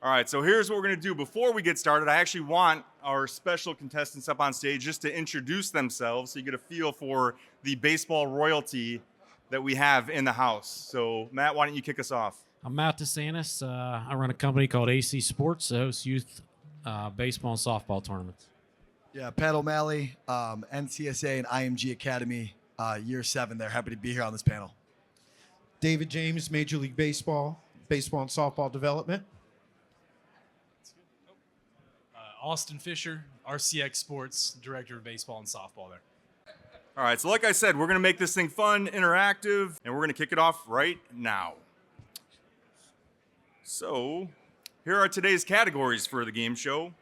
All right, so here's what we're going to do. Before we get started, I actually want our special contestants up on stage just to introduce themselves so you get a feel for the baseball royalty that we have in the house. So, Matt, why don't you kick us off? I'm Matt DeSantis. I run a company called AC Sports, hosts youth baseball and softball tournaments. Yeah, Pat O'Malley, NCSA and IMG Academy, year 7 there. Happy to be here on this panel. David James, Major League Baseball, baseball and softball development. Austin Fischer, RCX Sports, Director of Baseball and Softball there. All right, so like I said, we're going to make this thing fun, interactive, and we're going to kick it off right now. So, here are today's categories for the game show.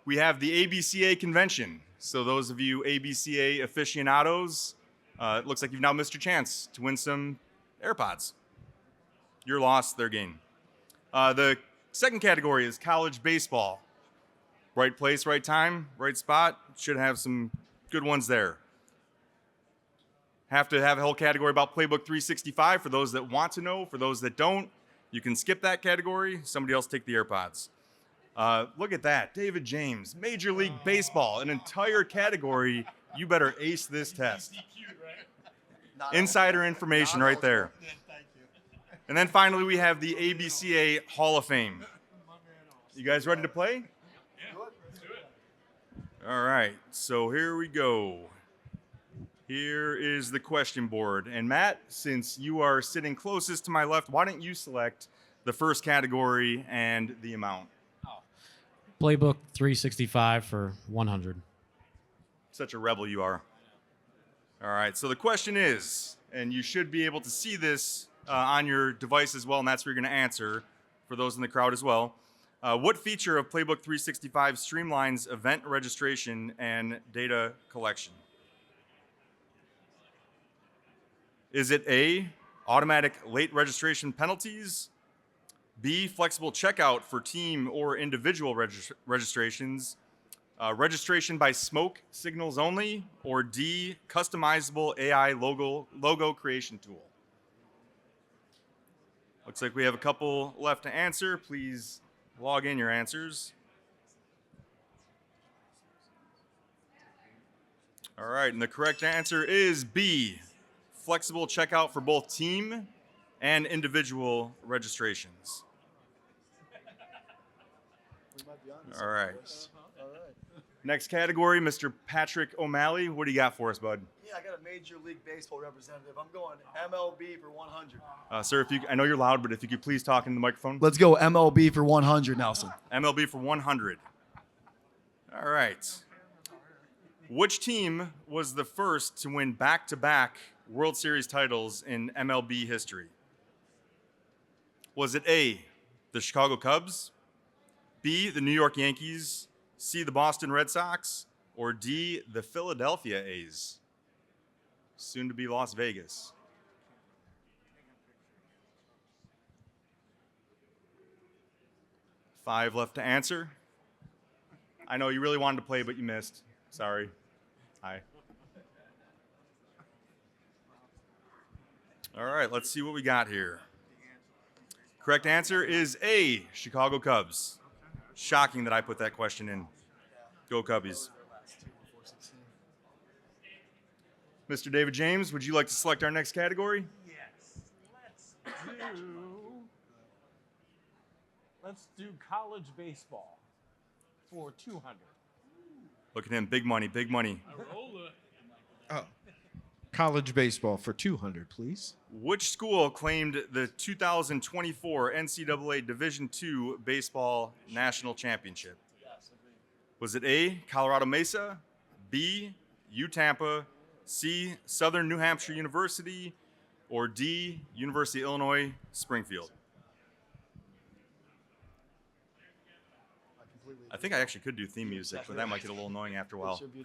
We have the ABCA convention. So those of you ABCA aficionados, it looks like you've now missed your chance to win some AirPods. Your loss, their gain. The second category is college baseball. Right place, right time, right spot. Should have some good ones there. Have to have a whole category about Playbook365 for those that want to know. For those that don't, you can skip that category. Somebody else take the AirPods. Look at that. David James, Major League Baseball, an entire category. You better ace this test. Insider information right there. And then finally, we have the ABCA Hall of Fame. You guys ready to play? All right, so here we go. Here is the question board. And Matt, since you are sitting closest to my left, why don't you select the first category and the amount? Playbook 365 for 100. Such a rebel you are. All right, so the question is, and you should be able to see this on your device as well, and that's where you're going to answer for those in the crowd as well. What feature of Playbook 365 streamlines event registration and data collection? Is it A, automatic late registration penalties, B, flexible checkout for team or individual registrations, registration by smoke signals only, or D, customizable AI logo creation tool? Looks like we have a couple left to answer. Please log in your answers. All right, and the correct answer is B, flexible checkout for both team and individual registrations. All right. Next category, Mr. Patrick O'Malley. What do you got for us, bud? Yeah, I got a Major League Baseball representative. I'm going MLB for 100. Sir, I know you're loud, but if you could please talk into the microphone. Let's go MLB for 100, Nelson. MLB for 100. All right. Which team was the first to win back-to-back World Series titles in MLB history? Was it A, the Chicago Cubs, B, the New York Yankees, C, the Boston Red Sox, or D, the Philadelphia A's? Soon to be Las Vegas. Five left to answer. I know you really wanted to play, but you missed. Sorry. Hi. All right, let's see what we got here. Correct answer is A, Chicago Cubs. Shocking that I put that question in. Go Cubbies. Mr. David James, would you like to select our next category? Yes. Let's do college baseball for 200. Look at him, big money, big money. Oh. College baseball for 200, please. Which school claimed the 2024 NCAA Division II Baseball National Championship? Was it A, Colorado Mesa, B, UTampa, C, Southern New Hampshire University, or D, University of Illinois, Springfield? I think I actually could do theme music, but that might get a little annoying after a while. Yes.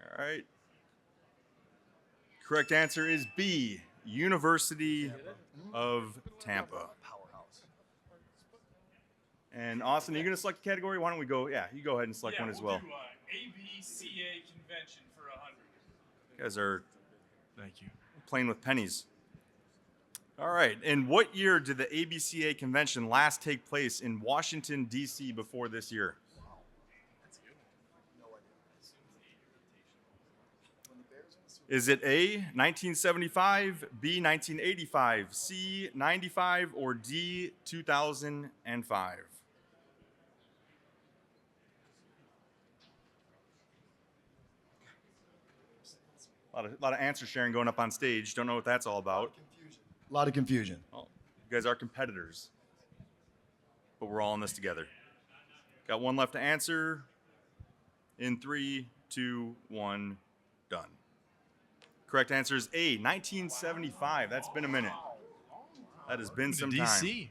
All right. Correct answer is B, University of Tampa. And Austin, are you going to select a category? Why don't we go? Yeah, you go ahead and select one as well. We'll do ABCA convention for 100. You guys are Thank you. playing with pennies. All right. In what year did the ABCA convention last take place in Washington, D.C. before this year? Is it A, 1975, B, 1985, C, 95, or D, 2005? A lot of answer sharing going up on stage. Don't know what that's all about. A lot of confusion. Well, you guys are competitors, but we're all in this together. Got one left to answer. In 3, 2, 1, done. Correct answer is A, 1975. That's been a minute. That has been some time. DC.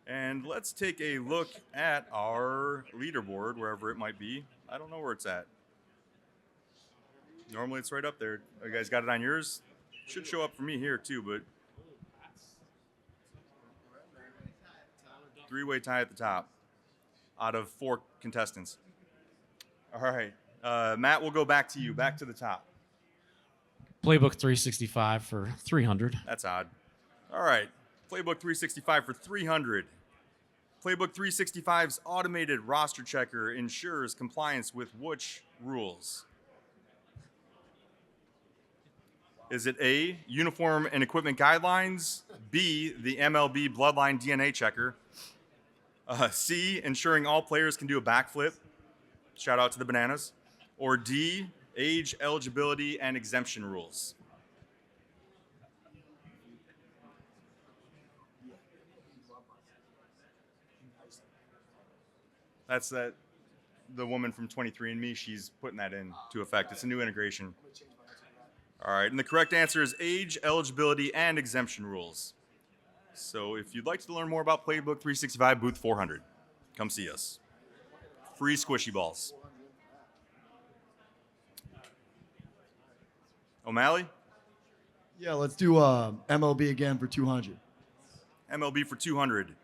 And let's take a look at our leaderboard, wherever it might be. I don't know where it's at. Normally it's right up there. You guys got it on yours? Should show up for me here too, but three-way tie at the top out of 4 contestants. All right. Matt, we'll go back to you, back to the top. Playbook365 for 300. That's odd. All right. Playbook365 for 300. Playbook365's automated roster checker ensures compliance with which rules? Is it A, uniform and equipment guidelines, B, the MLB bloodline DNA checker, C, ensuring all players can do a backflip, shout out to the Bananas, or D, age, eligibility, and exemption rules? That's the woman from 23andMe. She's putting that into effect. It's a new integration. All right, and the correct answer is age, eligibility, and exemption rules. So if you'd like to learn more about Playbook 365, booth 400, come see us. Free squishy balls. O'Malley? Yeah, let's do MLB again for 200. MLB for 200.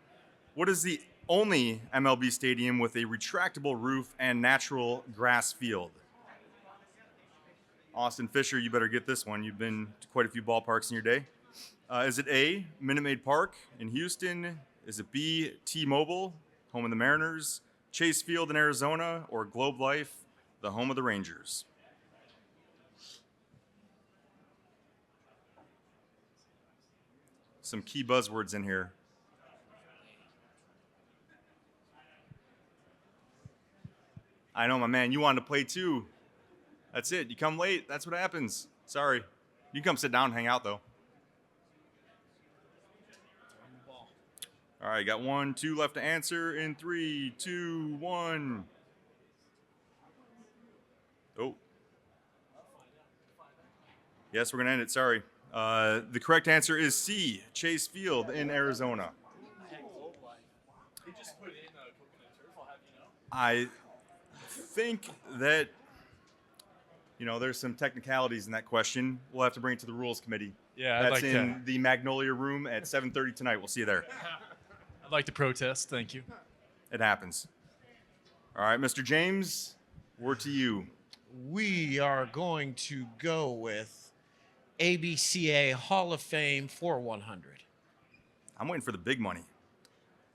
What is the only MLB stadium with a retractable roof and natural grass field? Austin Fischer, you better get this one. You've been to quite a few ballparks in your day. Is it A, Minute Maid Park in Houston? Is it B, T-Mobile, home of the Mariners, Chase Field in Arizona, or Globe Life, the home of the Rangers? Some key buzzwords in here. I know, my man, you wanted to play too. That's it. You come late. That's what happens. Sorry. You can come sit down and hang out, though. All right, got 1, 2 left to answer in 3, 2, 1. Oh. Yes, we're going to end it. Sorry. The correct answer is C, Chase Field in Arizona. I think that, there's some technicalities in that question. We'll have to bring it to the Rules Committee. Yeah, That's in the Magnolia Room at 7:30 tonight. We'll see you there. I'd like to protest. Thank you. It happens. All right, Mr. James, word to you. We are going to go with ABCA Hall of Fame for 100. I'm waiting for the big money.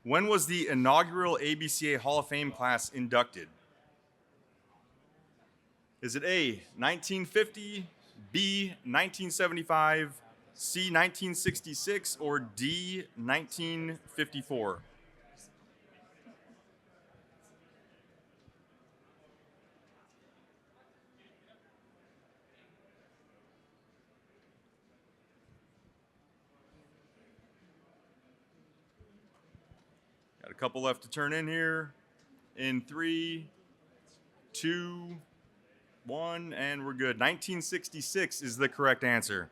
When was the inaugural ABCA Hall of Fame class inducted? Is it A, 1950, B, 1975, C, 1966, or D, 1954? Got a couple left to turn in here. In 3, 2, 1, and we're good. 1966 is the correct answer.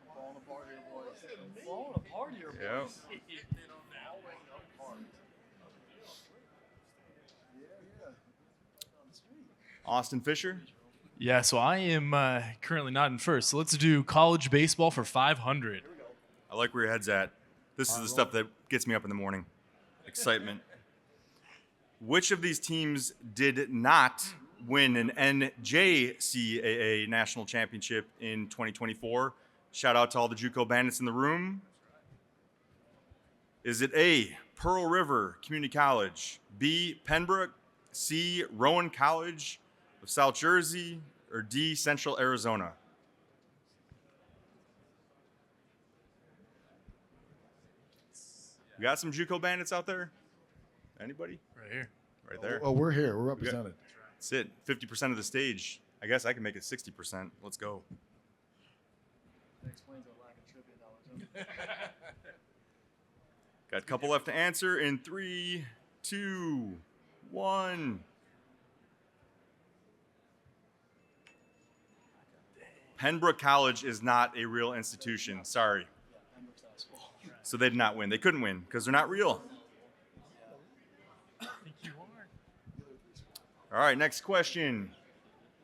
Yep. Austin Fischer? Yeah, so I am currently not in first. So let's do college baseball for 500. I like where your head's at. This is the stuff that gets me up in the morning. Excitement. Which of these teams did not win an NJCAA national championship in 2024? Shout out to all the JUCO bandits in the room. Is it A, Pearl River Community College, B, Pembroke, C, Rowan College of South Jersey, or D, Central Arizona? We got some JUCO bandits out there? Anybody? Right here. Right there. Oh, we're here. We're represented. That's it. 50% of the stage. I guess I can make it 60%. Let's go. Got a couple left to answer in 3, 2, 1. Pembroke College is not a real institution. Sorry. So they did not win. They couldn't win because they're not real. All right, next question.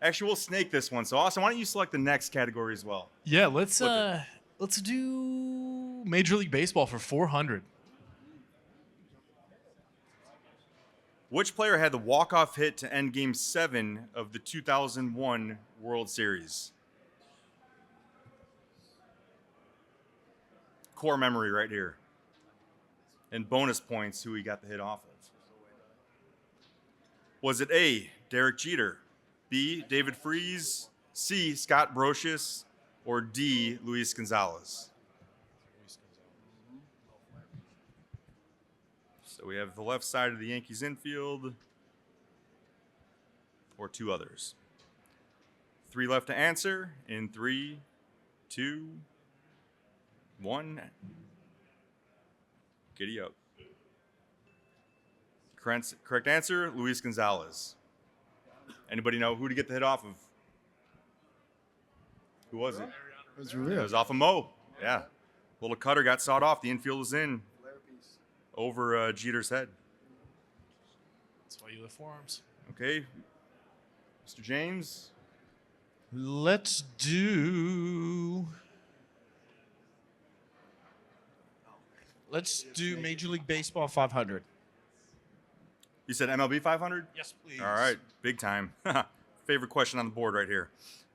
Actually, we'll snake this one. So, Austin, why don't you select the next category as well? Yeah, let's Flip do Major League Baseball for 400. Which player had the walk-off hit to end Game 7 of the 2001 World Series? Core memory right here. And bonus points who he got the hit off of. Was it A, Derek Jeter, B, David Freese, C, Scott Brocious, or D, Luis Gonzalez? So we have the left side of the Yankees infield, or two others. 3 left to answer in 3, 2, 1. Giddy up. Correct answer, Luis Gonzalez. Anybody know who to get the hit off of? Who was it? It was It real. was off of Mo. Yeah. Little cutter got sawed off. The infield was in over Jeter's head. That's why you lift forearms. Okay. Mr. James. Let's do Major League Baseball 500. You said MLB 500? Yes, please. All right. Big time. Favorite question on the board right here.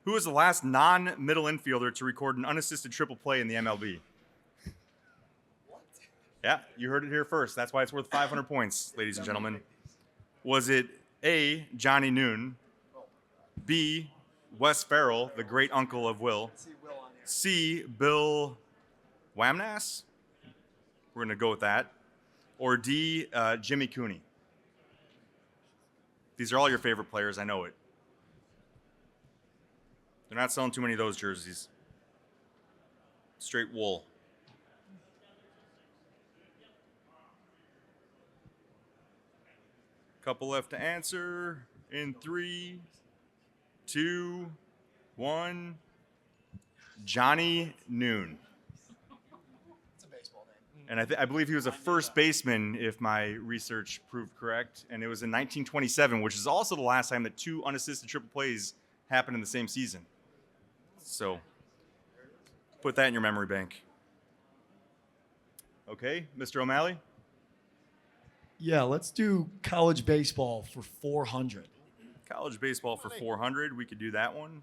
Who was the last non-middle infielder to record an unassisted triple play in the MLB? What? Yeah, you heard it here first. That's why it's worth 500 points, ladies and gentlemen. Was it A, Johnny Noon, B, Wes Farrell, the great uncle of Will, C, Bill Wamnass? We're going to go with that. Or D, Jimmy Cooney? These are all your favorite players. I know it. They're not selling too many of those jerseys. Straight wool. Couple left to answer in 3, 2, 1. Johnny Noon. And I believe he was a first baseman, if my research proved correct. And it was in 1927, which is also the last time that 2 unassisted triple plays happened in the same season. So put that in your memory bank. Okay, Mr. O'Malley? Yeah, let's do college baseball for 400. College baseball for 400. We could do that one.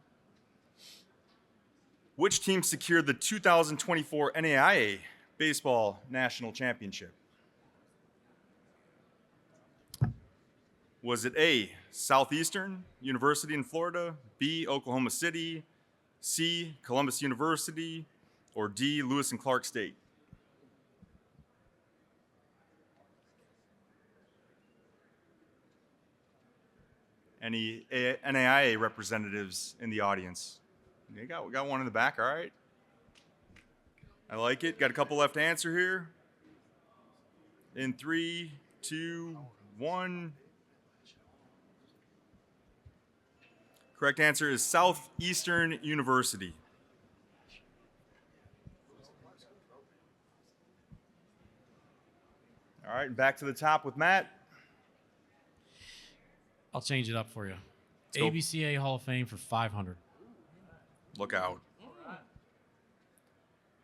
Which team secured the 2024 NAIA Baseball National Championship? Was it A, Southeastern University in Florida, B, Oklahoma City, C, Columbus University, or D, Lewis and Clark State? Any NAIA representatives in the audience? We got one in the back, all right. I like it. Got a couple left to answer here. In 3, 2, 1. Correct answer is Southeastern University. All right, back to the top with Matt. I'll change it up for you. go. ABCA Hall of Fame for 500. Look out.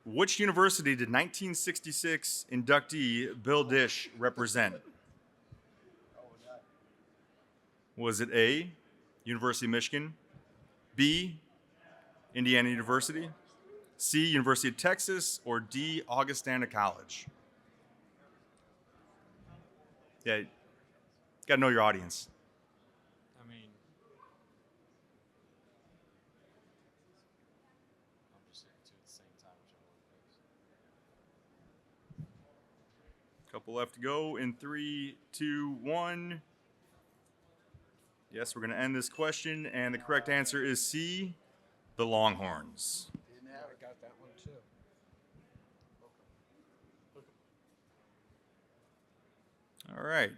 Which university did 1966 inductee Bill Dish represent? Was it A, University of Michigan, B, Indiana University, C, University of Texas, or D, Augustana College? Yeah, got to know your audience. I mean, I'm just saying two at the same time. Couple left to go in 3, 2, 1. Yes, we're going to end this question, and the correct answer is C, the Longhorns. I got that one too. All right.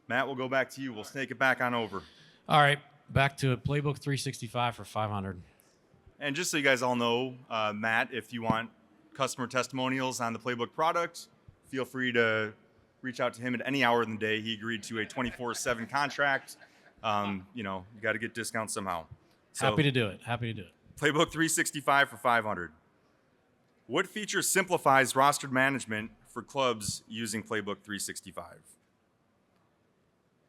Matt, we'll go back to you. We'll snake it back on over. All right, back to it. Playbook 365 for 500. And just so you guys all know, Matt, if you want customer testimonials on the Playbook product, feel free to reach out to him at any hour of the day. He agreed to a 24/7 contract. You got to get discounts somehow. So, Happy to do it. Happy to do it. Playbook 365 for 500. What feature simplifies rostered management for clubs using Playbook 365?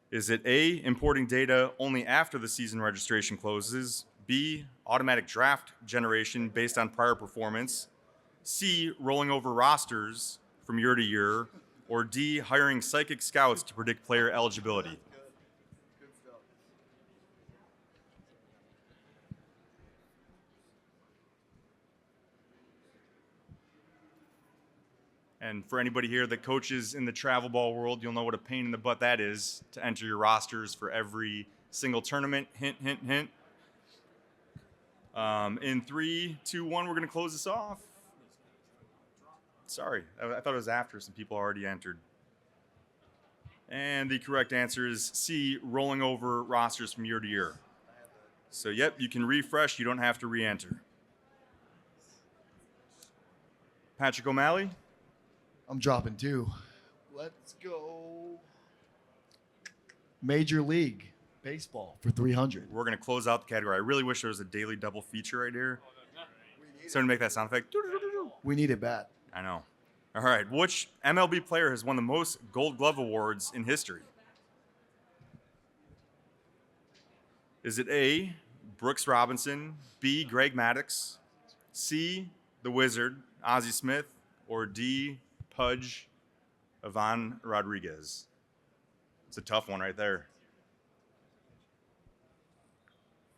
Is it A, importing data only after the season registration closes, B, automatic draft generation based on prior performance, C, rolling over rosters from year to year, or D, hiring psychic scouts to predict player eligibility? And for anybody here that coaches in the travel ball world, you'll know what a pain in the butt that is to enter your rosters for every single tournament. Hint, hint, hint. In 3, 2, 1, we're going to close this off. Sorry, I thought it was after some people already entered. And the correct answer is C, rolling over rosters from year to year. So, yep, you can refresh. You don't have to re-enter. Patrick O'Malley. I'm dropping 2. Let's go. Major League Baseball for 300. We're going to close out the category. I really wish there was a daily double feature right here. Someone make that sound effect. We need it bad. I know. All right. Which MLB player has won the most Gold Glove awards in history? Is it A, Brooks Robinson, B, Greg Maddux, C, the Wizard, Ozzie Smith, or D, Pudge, Ivan Rodriguez? It's a tough one right there.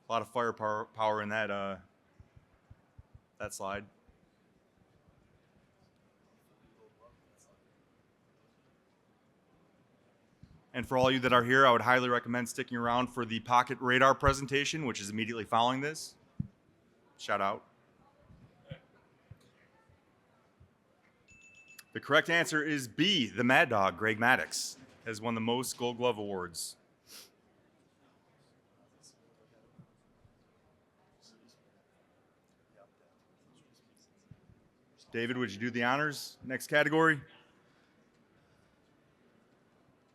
A lot of firepower in that slide. And for all you that are here, I would highly recommend sticking around for the Pocket Radar presentation, which is immediately following this. Shout out. The correct answer is B, the Mad Dog, Greg Maddux, has won the most Gold Glove awards. David, would you do the honors? Next category.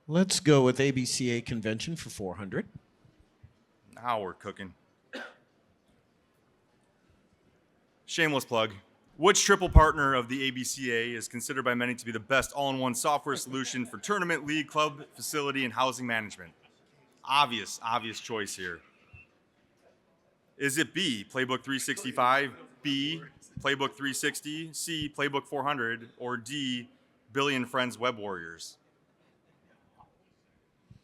Let's go with ABCA convention for 400. Now we're cooking. Shameless plug. Which triple partner of the ABCA is considered by many to be the best all-in-one software solution for tournament, league, club, facility, and housing management? Obvious choice here. Is it B, Playbook 365, B, Playbook 360, C, Playbook 400, or D, Billy and Friends Web Warriors?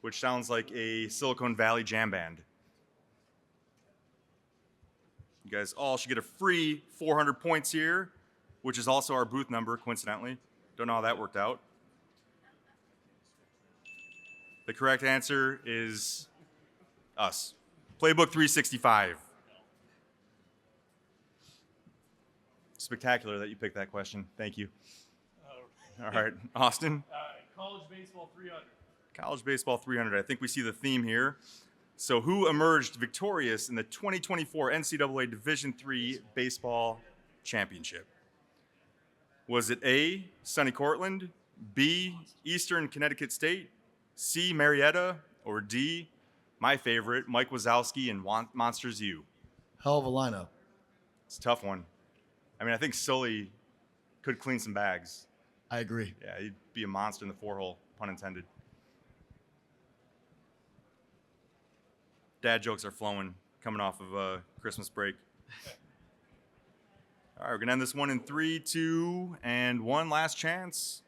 Which sounds like a Silicon Valley jam band. You guys all should get a free 400 points here, which is also our booth number, coincidentally. Don't know how that worked out. The correct answer is us. Playbook 365. Spectacular that you picked that question. Thank you. All right, Austin. College baseball 300. College baseball 300. I think we see the theme here. So who emerged victorious in the 2024 NCAA Division III Baseball Championship? Was it A, Sonny Cortland, B, Eastern Connecticut State, C, Marietta, or D, my favorite, Mike Wazowski and Monsters U? Hell of a lineup. It's a tough one. I mean, I think Sully could clean some bags. I agree. Yeah, he'd be a monster in the 4-hole, pun intended. Dad jokes are flowing coming off of Christmas break. All right, we're going to end this one in 3, 2, and 1. Last chance.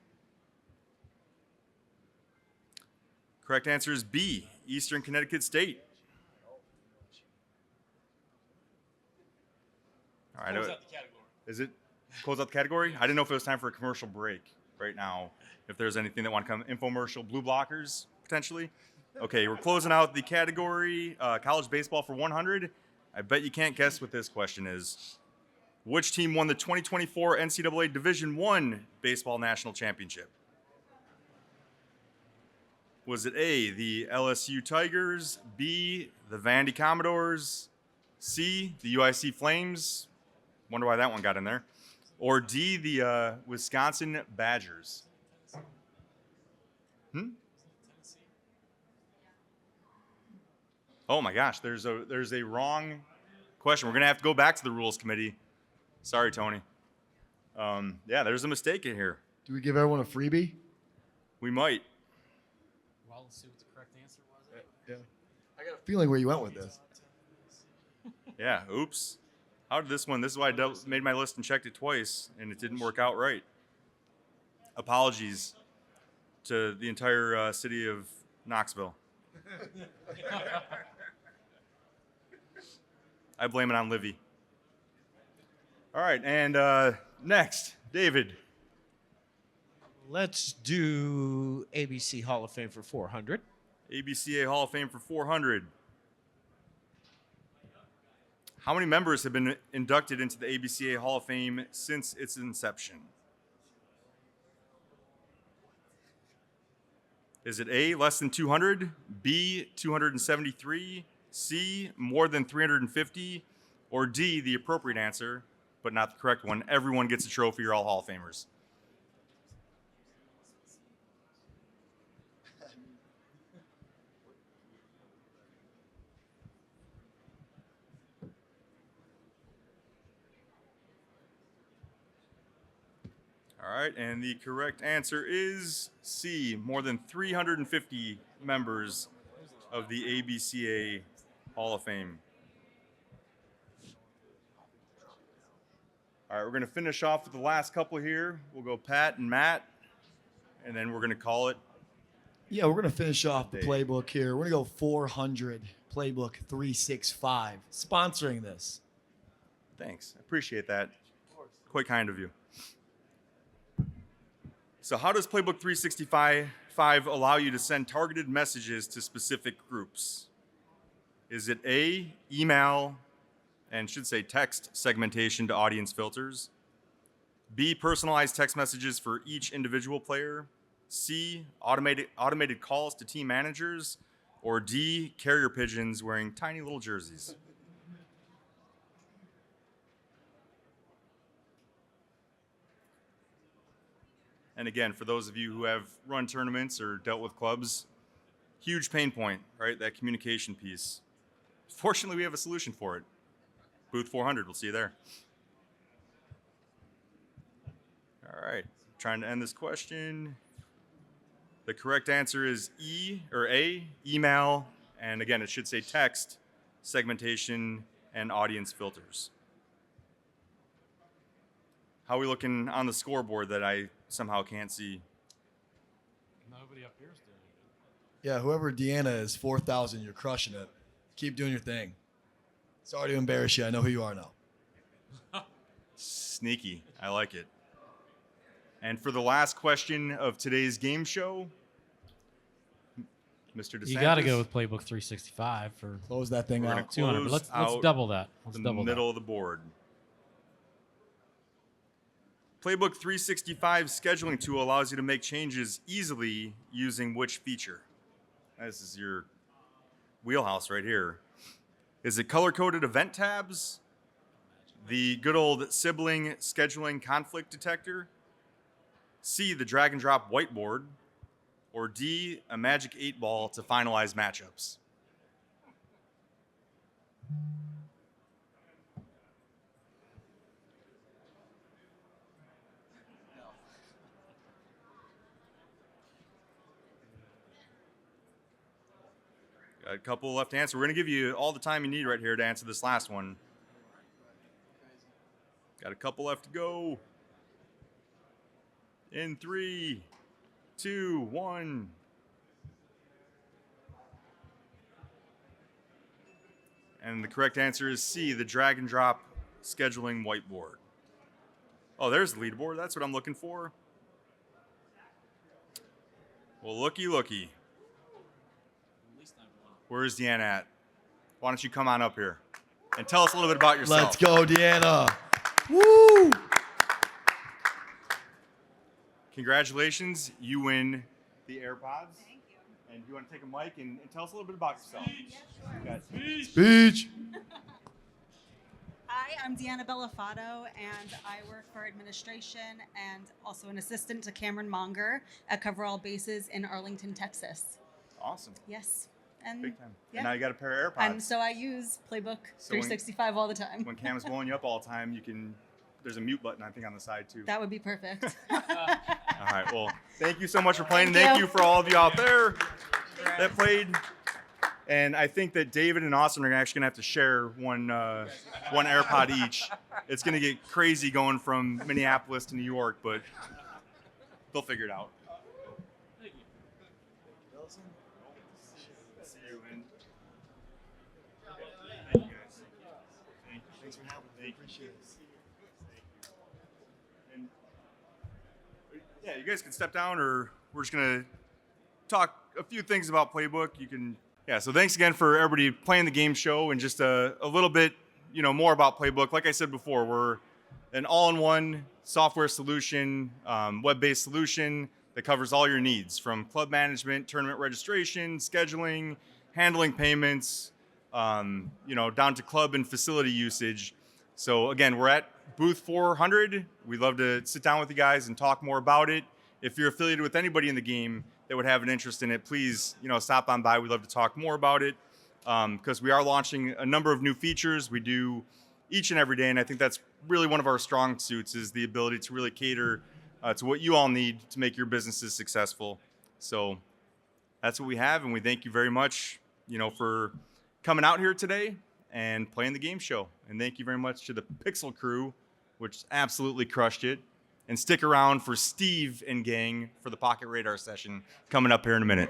Correct answer is B, Eastern Connecticut State. All right. Is it close out the category? I didn't know if it was time for a commercial break right now. If there's anything that want to come, infomercial, blue blockers, potentially. Okay, we're closing out the category, college baseball for 100. I bet you can't guess what this question is. Which team won the 2024 NCAA Division I Baseball National Championship? Was it A, the LSU Tigers, B, the Vandy Commodores, C, the UIC Flames? Wonder why that one got in there. Or D, the Wisconsin Badgers? Oh my gosh, there's a wrong question. We're gonna have to go back to the rules committee. Sorry, Tony. Yeah, there's a mistake in here. Do we give everyone a freebie? We might. Well, let's see what the correct answer was. Yeah. I got a feeling where you went with this. Yeah, oops. How did this one? This is why I made my list and checked it twice, and it didn't work out right. Apologies to the entire city of Knoxville. I blame it on Livy. All right, and next, David. Let's do ABC Hall of Fame for 400. ABCA Hall of Fame for 400. How many members have been inducted into the ABCA Hall of Fame since its inception? Is it A, less than 200, B, 273, C, more than 350, or D, the appropriate answer, but not the correct one? Everyone gets a trophy, you're all Hall of Famers. All right, and the correct answer is C, more than 350 members of the ABCA Hall of Fame. All right, we're going to finish off with the last couple here. We'll go Pat and Matt, and then we're going to call it. Yeah, we're going to finish off the playbook here. We're going to go 400, Playbook365, sponsoring this. Thanks, I appreciate that. Quite kind of you. So how does Playbook365 allow you to send targeted messages to specific groups? Is it A, email, and should say text segmentation to audience filters? B, personalized text messages for each individual player? C, automated calls to team managers? Or D, carrier pigeons wearing tiny little jerseys? And again, for those of you who have run tournaments or dealt with clubs, huge pain point, right? That communication piece. Fortunately, we have a solution for it. Booth 400, we'll see you there. All right, trying to end this question. The correct answer is E, or A, email, and again, it should say text, segmentation, and audience filters. How are we looking on the scoreboard that I somehow can't see? Nobody up here's doing it. Yeah, whoever Deanna is, 4,000, you're crushing it. Keep doing your thing. Sorry to embarrass you. I know who you are now. Sneaky. I like it. And for the last question of today's game show, Mr. DeSantis. You got to go with Playbook365 for Close that thing We're gonna out. 200. But let's out double that. Let's the double middle of the board. Playbook365 scheduling tool allows you to make changes easily using which feature? This is your wheelhouse right here. Is it color-coded event tabs? The good old sibling scheduling conflict detector? C, the drag and drop whiteboard? Or D, a magic 8-ball to finalize matchups? Got a couple left to answer. We're going to give you all the time you need right here to answer this last one. Got a couple left to go. In 3, 2, 1. And the correct answer is C, the drag and drop scheduling whiteboard. Oh, there's the leaderboard. That's what I'm looking for. Well, looky. Where's Deanna at? Why don't you come on up here and tell us a little bit about yourself? Let's go, Deanna. Woo! Congratulations. You win the AirPods. Thank you. And you want to take a mic and tell us a little bit about yourself? Yeah, sure. Speech. Hi, I'm Deanna Bellafato, and I work for administration and also an assistant to Cameron Monger at Cover All Bases in Arlington, Texas. Awesome. Yes. And Big time. Yeah. And now you got a pair of AirPods. And so I use Playbook 365 all the time. When Cam is blowing you up all the time, there's a mute button, I think, on the side, too. That would be perfect. All right. Well, thank you so much for playing. Thank Thank you. you for all of you out there that played. And I think that David and Austin are actually going to have to share one AirPod each. It's going to get crazy going from Minneapolis to New York, but they'll figure it out. See you, and thank you guys. Thanks for having me. Appreciate it. And yeah, you guys can step down, or we're just gonna talk a few things about Playbook. So thanks again for everybody playing the game show, and just a little bit, more about Playbook. Like I said before, we're an all-in-one software solution, web-based solution that covers all your needs, from club management, tournament registration, scheduling, handling payments, down to club and facility usage. So again, we're at booth 400. We'd love to sit down with you guys and talk more about it. If you're affiliated with anybody in the game that would have an interest in it, please, stop on by. We'd love to talk more about it, because we are launching a number of new features. We do each and every day, and I think that's really one of our strong suits, is the ability to really cater to what you all need to make your businesses successful. So that's what we have, and we thank you very much, for coming out here today and playing the game show. And thank you very much to the Pixel crew, which absolutely crushed it. And stick around for Steve and gang for the Pocket Radar session coming up here in a minute.